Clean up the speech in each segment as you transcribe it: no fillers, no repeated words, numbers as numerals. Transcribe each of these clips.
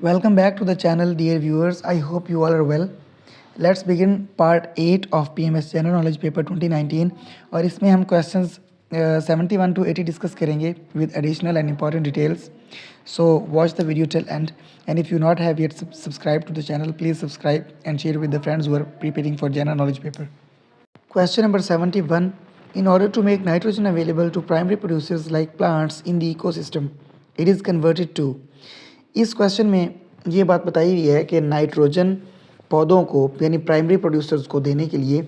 Welcome back to the channel, dear viewers. I hope you all are well. Let's begin part 8 of PMS General Knowledge Paper 2019 और इसमें हम questions 71 to 80 discuss करेंगे with additional and important details. So watch the video till end, and if you not have yet subscribed to the channel, please subscribe and share with the friends who are preparing for General Knowledge Paper. Question number 71. In order to make nitrogen available to primary producers like plants in the ecosystem, it is converted to. इस question में ये बात बताई हुई है कि nitrogen पौधों को यानी प्राइमरी प्रोड्यूसर्स को देने के लिए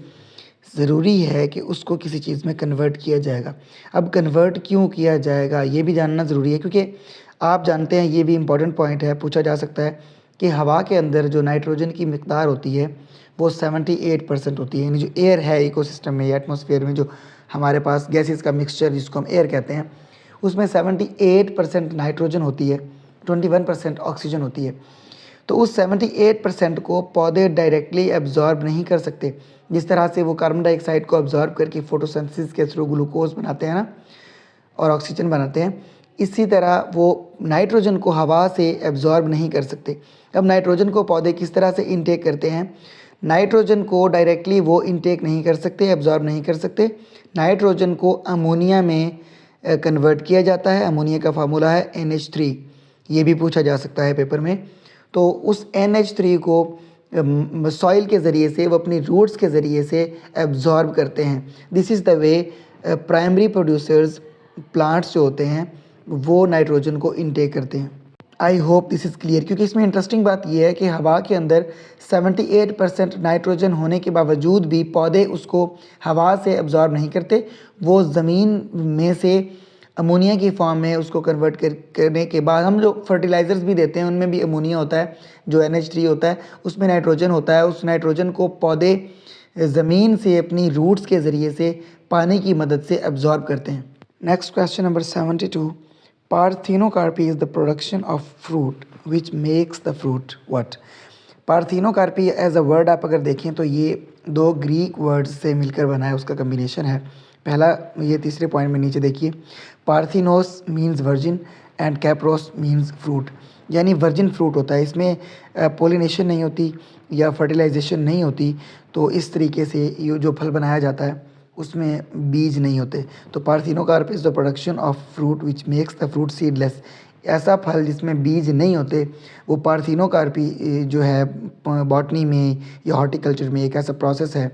ज़रूरी है कि उसको किसी चीज़ में कन्वर्ट किया जाएगा। अब कन्वर्ट क्यों किया जाएगा ये भी जानना ज़रूरी है, क्योंकि आप जानते हैं, ये भी इम्पॉर्टेंट पॉइंट है, पूछा जा सकता है कि हवा के अंदर जो नाइट्रोजन की मिकदार होती है वो 78% होती है। यानी जो एयर है इकोसिस्टम में या एटमॉस्फेयर में, जो हमारे पास गैसेस का मिक्सचर जिसको हम एयर कहते हैं, उसमें 78% नाइट्रोजन होती है, 21% ऑक्सीजन होती है। तो उस 78% को पौधे डायरेक्टली एब्जॉर्ब नहीं कर सकते। जिस तरह से वो कार्बन डाइऑक्साइड को एब्जॉर्ब करके फोटोसिंथेसिस के थ्रू ग्लूकोज बनाते हैं ना, और ऑक्सीजन बनाते हैं, इसी तरह वो नाइट्रोजन को हवा से एब्जॉर्ब नहीं कर सकते। अब नाइट्रोजन को पौधे किस तरह से इनटेक करते हैं? नाइट्रोजन को डायरेक्टली वो इनटेक नहीं कर सकते, एब्जॉर्ब नहीं कर सकते। नाइट्रोजन को अमोनिया में कन्वर्ट किया जाता है। अमोनिया का फार्मूला है NH3, ये भी पूछा जा सकता है पेपर में। तो उस NH3 को सॉइल के ज़रिए से, वो अपनी रूट्स के ज़रिए से एब्जॉर्ब करते हैं। This is the way primary producers plants जो होते हैं वो नाइट्रोजन को इनटेक करते हैं। I hope this is clear, क्योंकि इसमें इंटरेस्टिंग बात यह है कि हवा के अंदर 78% नाइट्रोजन होने के बावजूद भी पौधे उसको हवा से एब्जॉर्ब नहीं करते। वो ज़मीन में से अमोनिया की फॉर्म में उसको कन्वर्ट करने के बाद, हम जो फर्टिलाइज़र्स भी देते हैं उनमें भी अमोनिया होता है, जो NH3 होता है उसमें नाइट्रोजन होता है। उस नाइट्रोजन को पौधे ज़मीन से अपनी रूट्स के ज़रिए से पानी की मदद से एब्जॉर्ब करते हैं। Next question number 72. Parthenocarpy is the production of fruit which makes the fruit what? Parthenocarpy as a word आप अगर देखें तो ये दो ग्रीक वर्ड्स से मिलकर बना है, उसका कम्बिनेशन है। पहला, ये तीसरे पॉइंट में नीचे देखिए, parthenos means virgin and carpos means fruit, यानी वर्जिन फ्रूट होता है। इसमें पोलिनेशन नहीं होती या फर्टिलाइजेशन नहीं होती, तो इस तरीके से ये जो फल बनाया जाता है उसमें बीज नहीं होते। तो parthenocarpy is the production of fruit which makes the fruit seedless. ऐसा फल जिसमें बीज नहीं होते, वो पार्थिनोकार्पी जो है बॉटनी में या हॉर्टिकल्चर में एक ऐसा प्रोसेस है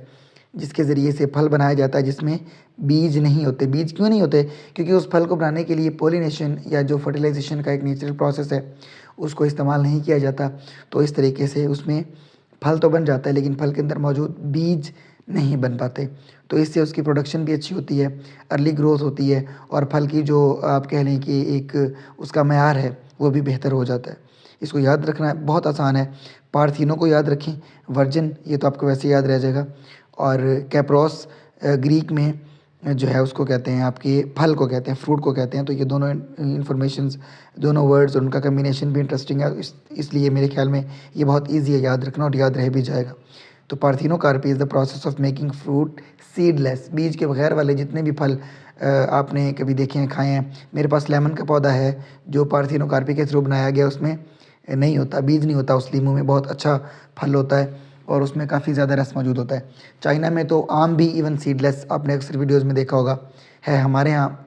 जिसके ज़रिए से फल बनाया जाता है जिसमें बीज नहीं होते। बीज क्यों नहीं होते? क्योंकि उस फल को बनाने के लिए पोलिनेशन या जो फर्टिलाइजेशन का एक नेचुरल प्रोसेस है उसको इस्तेमाल नहीं किया जाता। तो इस तरीके से उसमें फल तो बन जाता है लेकिन फल के अंदर मौजूद बीज नहीं बन पाते। तो इससे उसकी प्रोडक्शन भी अच्छी होती है, अर्ली ग्रोथ होती है, और फल की जो आप कह लें कि एक उसका मयार है वो भी बेहतर हो जाता है। इसको याद रखना बहुत आसान है। पार्थिनो को याद रखें, वर्जिन ये तो आपको वैसे याद रह जाएगा, और कैप्रोस ग्रीक में जो है उसको कहते हैं, आपके फल को कहते हैं, फ्रूट को कहते हैं। तो ये दोनों इन्फॉर्मेशंस, दोनों वर्ड्स और उनका कम्बिनेशन भी इंटरेस्टिंग है, इसलिए मेरे ख्याल में ये बहुत ईजी है याद रखना और याद रह भी जाएगा। तो parthenocarpy is the process of making fruit seedless, बीज के बगैर वाले जितने भी फल आपने कभी देखे हैं, खाए हैं। मेरे पास लेमन का पौधा है जो पार्थिनोकार्पी के थ्रू बनाया गया, उसमें नहीं होता, बीज नहीं होता उस लीमू में, बहुत अच्छा फल होता है और उसमें काफ़ी ज़्यादा रस मौजूद होता है। चाइना में तो आम भी इवन सीडलेस आपने अक्सर वीडियोस में देखा होगा है, हमारे यहाँ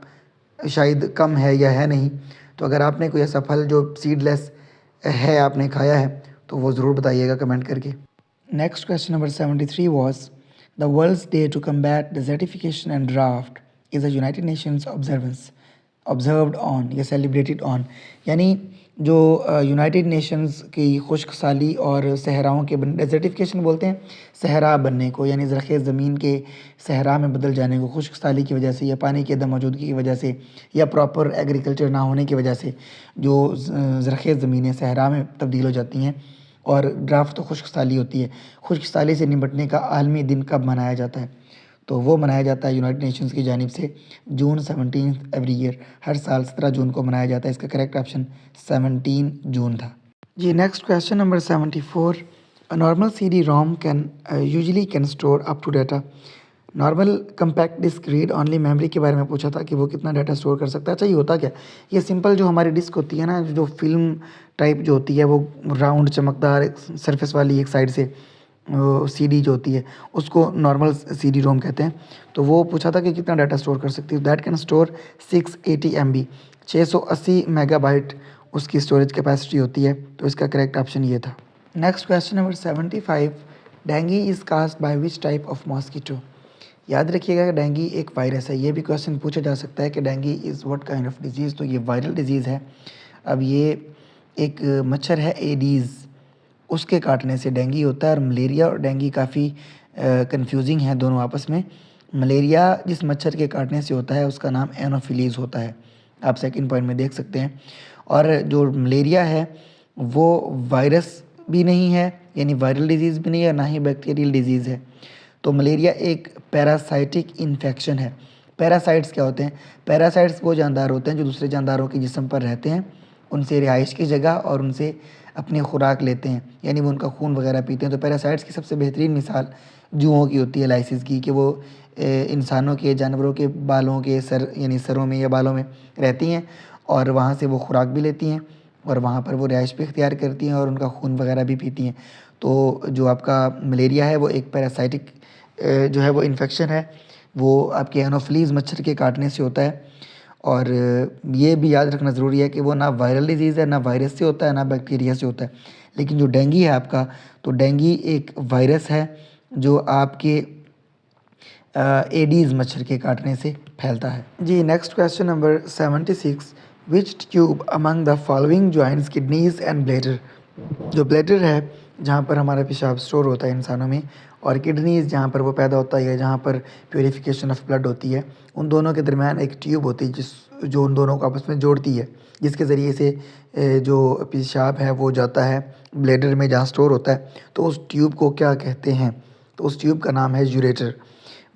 शायद कम है या है नहीं। तो अगर आपने कोई ऐसा फल जो सीडलेस है आपने खाया है तो वो ज़रूर बताइएगा कमेंट करके। Next question number 73 was the world's day to combat desertification and drought is a United Nations observance observed on या सेलिब्रेटेड ऑन, यानी जो यूनाइटेड नेशंस की खुश्क साली और सहराओं के डेजर्टिफिकेशन बोलते हैं सहरा बनने को, यानी ज़रख़ ज़मीन के सहरा में बदल जाने को, खुश्क साली की वजह से या पानी की अदम मौजूदगी की वजह से या प्रॉपर एग्रीकल्चर ना होने की वजह से जो ज़रख़ ज़मीनें सहरा में तब्दील हो जाती हैं। और ड्राफ्ट तो खुश्क साली होती है। खुश्क साली से निपटने का आलमी दिन कब मनाया जाता है? तो वो मनाया जाता है यूनाइटेड नेशंस की जानिब से जून 17 एवरी ईयर, हर साल 17 जून को मनाया जाता है। इसका करेक्ट ऑप्शन 17 जून था जी। Next question number 74, a normal CD-ROM can usually can store up to data normal compact disc read only memory के बारे में पूछा था कि वो कितना डाटा स्टोर कर सकता है। अच्छा, ये होता क्या, ये सिंपल जो हमारी डिस्क होती है ना, जो फिल्म टाइप जो होती है, वो राउंड चमकदार सरफेस वाली एक साइड से सीडी जो होती है उसको नॉर्मल सीडी रोम कहते हैं। तो वो पूछा था कि कितना डाटा स्टोर कर सकती है। That can store 680 MB, 680 megabyte उसकी स्टोरेज कैपेसिटी होती है। तो इसका करेक्ट ऑप्शन ये था। Next question number 75, dinghy is caused by which type of mosquito. याद रखिएगा कि डेंगी एक वायरस है। ये भी क्वेश्चन पूछा जा सकता है कि dinghy is what kind of disease. तो ये वायरल डिजीज़ है। अब ये एक मच्छर है एडीज़, उसके काटने से डेंगी होता है। और मलेरिया और डेंगी काफ़ी कंफ्यूजिंग है दोनों आपस में। मलेरिया जिस मच्छर के काटने से होता है उसका नाम एनोफिलीज़ होता है, आप सेकंड पॉइंट में देख सकते हैं। और जो मलेरिया है वो वायरस भी नहीं है, यानी वायरल डिजीज़ भी नहीं है, ना ही बैक्टीरियल डिजीज़ है। तो मलेरिया एक पैरासाइटिक इन्फेक्शन है। पैरासाइट्स क्या होते हैं? पैरासाइट्स वो जानदार होते हैं जो दूसरे जानदारों के जिस्म पर रहते हैं, उनसे रिहाइश की जगह और उनसे अपनी खुराक लेते हैं, यानी वो उनका खून वगैरह पीते हैं। तो पैरासाइट्स की सबसे बेहतरीन मिसाल जूहों की होती है, लाइसिस की, कि वो इंसानों के, जानवरों के बालों के सर यानी सरों में या बालों में रहती हैं और वहाँ से वो खुराक भी लेती हैं और वहाँ पर वो रिहाइश भी इख्तियार करती हैं और उनका खून वगैरह भी पीती हैं। तो जो आपका मलेरिया है वो एक पैरासाइटिक जो है वो इन्फेक्शन है, वो आपके एनोफिलीज़ मच्छर के काटने से होता है। और ये भी याद रखना ज़रूरी है कि वो ना वायरल डिजीज़ है, ना वायरस से होता है, ना बैक्टीरिया से होता है। लेकिन जो डेंगी है आपका, तो डेंगी एक वायरस है जो आपके एडीज़ मच्छर के काटने से फैलता है। जी, next question number 76, which tube among the following joints kidneys and bladder. जो ब्लैडर है जहाँ पर हमारा पेशाब स्टोर होता है इंसानों में, और किडनीज जहाँ पर वो पैदा होता है, जहाँ पर प्योरीफिकेशन ऑफ ब्लड होती है, उन दोनों के दरमियान एक ट्यूब होती है जो उन दोनों को आपस में जोड़ती है, जिसके ज़रिए से जो पेशाब है वो जाता है ब्लैडर में जहाँ स्टोर होता है। तो उस ट्यूब को क्या कहते हैं? तो उस ट्यूब का नाम है यूरेटर।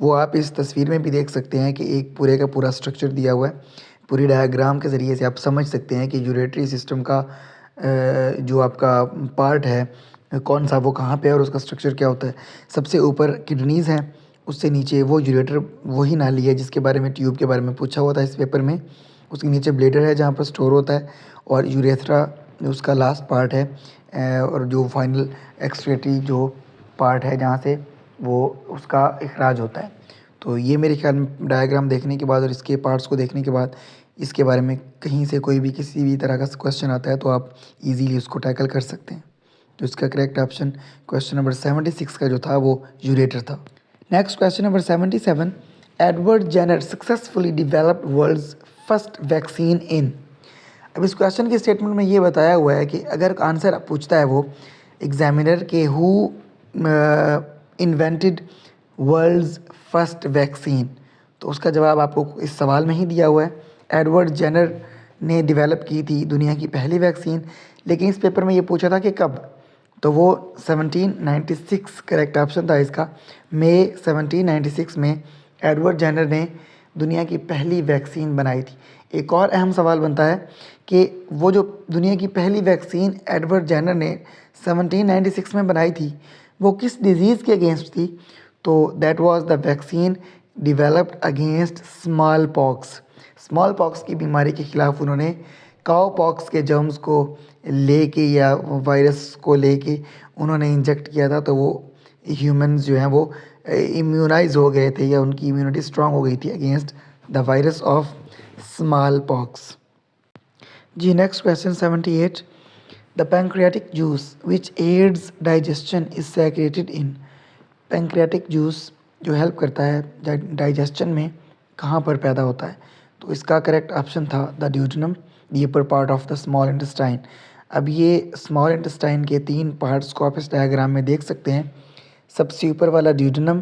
वो आप इस तस्वीर में भी देख सकते हैं कि एक पूरे का पूरा स्ट्रक्चर दिया हुआ है। पूरी डायग्राम के ज़रिए से आप समझ सकते हैं कि यूरेटरी सिस्टम का जो आपका पार्ट है कौन सा, वो कहाँ पे है और उसका स्ट्रक्चर क्या होता है। सबसे ऊपर किडनीज़ हैं, उससे नीचे वो यूरेटर, वही नाली है जिसके बारे में, ट्यूब के बारे में पूछा हुआ था इस पेपर में। उसके नीचे ब्लैडर है जहाँ पर स्टोर होता है, और यूरेथ्रा उसका लास्ट पार्ट है, और जो फाइनल एक्सक्रीटरी जो पार्ट है जहाँ से वो उसका इखराज होता है। तो ये मेरे ख्याल में डायग्राम देखने के बाद और इसके पार्ट्स को देखने के बाद इसके बारे में कहीं से कोई भी किसी भी तरह का क्वेश्चन आता है तो आप इजीली उसको टैकल कर सकते हैं। तो इसका करेक्ट ऑप्शन क्वेश्चन नंबर 76 का जो था वो यूरेटर था। Next question number 77, Edward Jenner successfully developed world's first vaccine in. अब इस क्वेश्चन के स्टेटमेंट में ये बताया हुआ है कि अगर आंसर पूछता है वो एग्जामिनर के who invented world's first vaccine, तो उसका जवाब आपको इस सवाल में ही दिया हुआ है। एडवर्ड जेनर ने डेवलप की थी दुनिया की पहली वैक्सीन, लेकिन इस पेपर में ये पूछा था कि कब, तो वो 1796 करेक्ट ऑप्शन था इसका। मई 1796 में एडवर्ड जेनर ने दुनिया की पहली वैक्सीन बनाई थी। एक और अहम सवाल बनता है कि वो जो दुनिया की पहली वैक्सीन एडवर्ड जेनर ने 1796 में बनाई थी वो किस डिजीज़ के अगेंस्ट थी? तो that was the vaccine developed against small pox. Small pox की बीमारी के ख़िलाफ़ उन्होंने काउ पॉक्स के जर्म्स को लेके या वायरस को लेके उन्होंने इंजेक्ट किया था। तो वो ह्यूमंस जो हैं वो इम्यूनाइज हो गए थे या उनकी इम्यूनिटी स्ट्रांग हो गई थी against the virus of smallpox. जी, next question 78, the pancreatic juice which aids digestion is secreted in. Pancreatic juice जो हेल्प करता है डाइजेशन में, कहाँ पर पैदा होता है? तो इसका करेक्ट ऑप्शन था द ड्यूडेनम, ये पर part of the small intestine. अब ये स्मॉल इंटेस्टाइन के 3 पार्ट्स को आप इस डायग्राम में देख सकते हैं। सबसे ऊपर वाला ड्यूडेनम,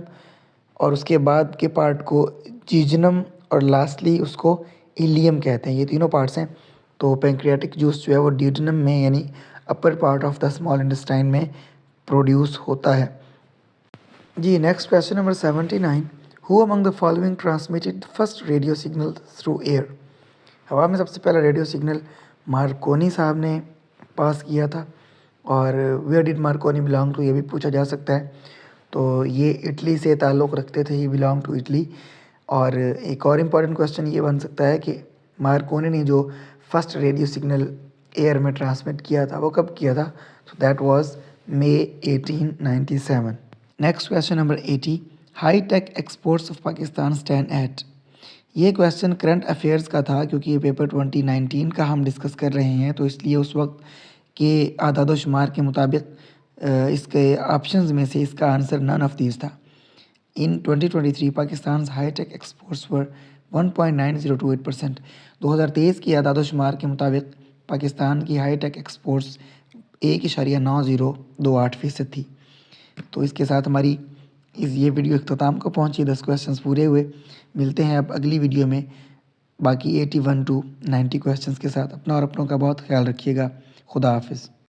और उसके बाद के पार्ट को जीजनम, और लास्टली उसको इलियम कहते हैं। ये तीनों पार्ट्स हैं। तो पैंक्रियाटिक जूस जो है वो ड्यूडेनम में यानी upper part of the small intestine में प्रोड्यूस होता है। जी, next question number 79, who among the following transmitted first radio signal through air. हवा में सबसे पहला रेडियो सिग्नल मार्कोनी साहब ने पास किया था, और where did Marconi belong to, ये भी पूछा जा सकता है। तो ये इटली से ताल्लुक़ रखते थे, ही बिलोंग टू इटली। और एक और इम्पॉर्टेंट क्वेश्चन ये बन सकता है कि मार्कोनी ने जो फर्स्ट रेडियो सिग्नल एयर में ट्रांसमिट किया था वो कब किया था? So that was May 1897। Next question number 80, high tech exports of Pakistan stand at. ये क्वेश्चन करंट अफेयर्स का था क्योंकि ये पेपर 2019 का हम डिस्कस कर रहे हैं, तो इसलिए उस वक्त के आदाद शुमार के मुताबिक इसके ऑप्शंस में से इसका आंसर नन ऑफ दीज था। इन 2023 पाकिस्तान हाईटेक एक्सपोर्ट्स वर 1.9028%। 2023 की आदाद शुमार के मुताबिक पाकिस्तान की हाईटेक एक्सपोर्ट्स 1.9028% थी। तो इसके साथ हमारी ये वीडियो इख्तिताम को पहुंची, 10 क्वेश्चंस पूरे हुए। मिलते हैं अब अगली वीडियो में बाकी 81 टू 90 क्वेश्चंस के साथ। अपना और अपनों का बहुत ख्याल रखिएगा। खुदा हाफिज़।